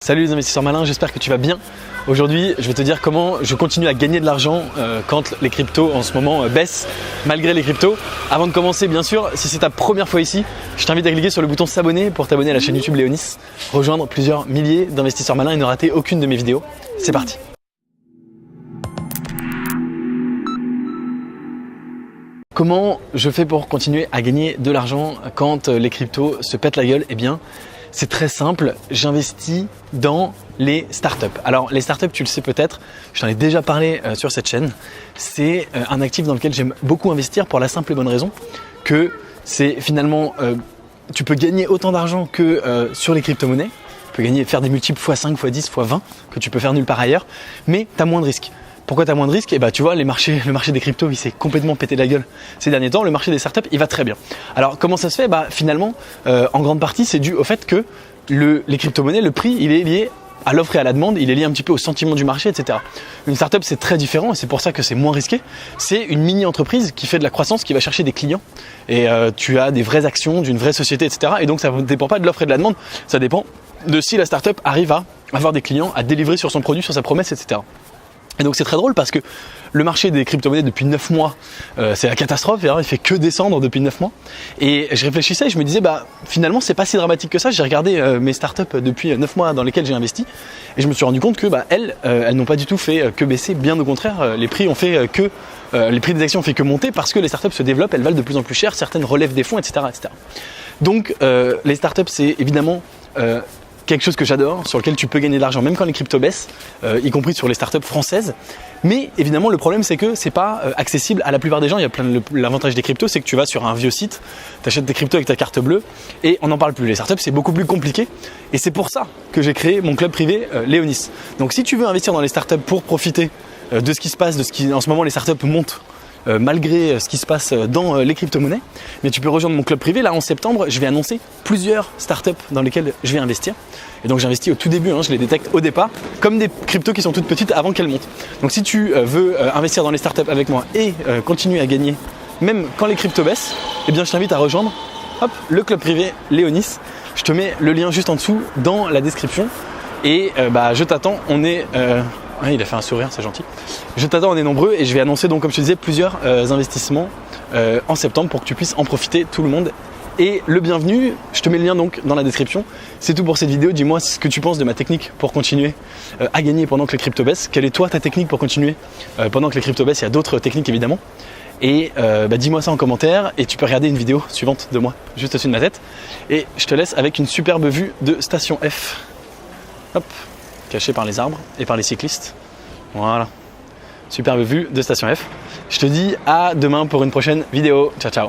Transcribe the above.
Salut les investisseurs malins, j'espère que tu vas bien. Aujourd'hui, je vais te dire comment je continue à gagner de l'argent quand les cryptos en ce moment baissent malgré les cryptos. Avant de commencer, bien sûr, si c'est ta première fois ici, je t'invite à cliquer sur le bouton s'abonner pour t'abonner à la chaîne YouTube Léonis, rejoindre plusieurs milliers d'investisseurs malins et ne rater aucune de mes vidéos. C'est parti. Comment je fais pour continuer à gagner de l'argent quand les cryptos se pètent la gueule? Eh bien, c'est très simple, j'investis dans les startups. Alors les startups, tu le sais peut-être, je t'en ai déjà parlé sur cette chaîne. C'est un actif dans lequel j'aime beaucoup investir pour la simple et bonne raison que c'est finalement, tu peux gagner autant d'argent que sur les crypto-monnaies. Tu peux faire des multiples x5, x10, x20 que tu peux faire nulle part ailleurs, mais tu as moins de risques. Pourquoi tu as moins de risques? Eh ben, tu vois, le marché des cryptos, il s'est complètement pété la gueule ces derniers temps. Le marché des startups, il va très bien. Alors, comment ça se fait? Finalement, en grande partie, c'est dû au fait que les crypto-monnaies, le prix, il est lié à l'offre et à la demande, il est lié un petit peu au sentiment du marché, etc. Une startup, c'est très différent et c'est pour ça que c'est moins risqué. C'est une mini-entreprise qui fait de la croissance, qui va chercher des clients. Et tu as des vraies actions d'une vraie société, etc. Et donc, ça ne dépend pas de l'offre et de la demande, ça dépend de si la startup arrive à avoir des clients, à délivrer sur son produit, sur sa promesse, etc. Et donc c'est très drôle parce que le marché des crypto-monnaies depuis 9 mois, c'est la catastrophe, il fait que descendre depuis 9 mois. Et je réfléchissais et je me disais, finalement c'est pas si dramatique que ça. J'ai regardé mes startups depuis 9 mois dans lesquelles j'ai investi et je me suis rendu compte que elles n'ont pas du tout fait que baisser, bien au contraire, les prix ont fait les prix des actions ont fait que monter parce que les startups se développent, elles valent de plus en plus cher, certaines relèvent des fonds, etc. etc. Donc les startups, c'est évidemment quelque chose que j'adore, sur lequel tu peux gagner de l'argent même quand les cryptos baissent, y compris sur les startups françaises. Mais évidemment, le problème, c'est que c'est pas accessible à la plupart des gens. Il y a l'avantage des cryptos, c'est que tu vas sur un vieux site, tu achètes des cryptos avec ta carte bleue et on n'en parle plus. Les startups, c'est beaucoup plus compliqué et c'est pour ça que j'ai créé mon club privé Léonis. Donc si tu veux investir dans les startups pour profiter de ce qui se passe, en ce moment les startups montent malgré ce qui se passe dans les crypto-monnaies, mais tu peux rejoindre mon club privé. Là en septembre, je vais annoncer plusieurs startups dans lesquelles je vais investir. Et donc j'investis au tout début, je les détecte au départ, comme des cryptos qui sont toutes petites avant qu'elles montent. Donc si tu veux investir dans les startups avec moi et continuer à gagner, même quand les cryptos baissent, eh bien je t'invite à rejoindre le club privé Léonis. Je te mets le lien juste en dessous dans la description. Et je t'attends, il a fait un sourire, c'est gentil. Je t'attends, on est nombreux et je vais annoncer donc comme je te disais plusieurs investissements en septembre pour que tu puisses en profiter, tout le monde. Et le bienvenu, je te mets le lien donc dans la description. C'est tout pour cette vidéo, dis-moi ce que tu penses de ma technique pour continuer à gagner pendant que les cryptos baissent. Quelle est toi ta technique pour continuer pendant que les cryptos baissent? Il y a d'autres techniques évidemment. Et dis-moi ça en commentaire et tu peux regarder une vidéo suivante de moi juste au-dessus de ma tête. Et je te laisse avec une superbe vue de Station F. Hop, caché par les arbres et par les cyclistes. Voilà, superbe vue de Station F. Je te dis à demain pour une prochaine vidéo. Ciao, ciao.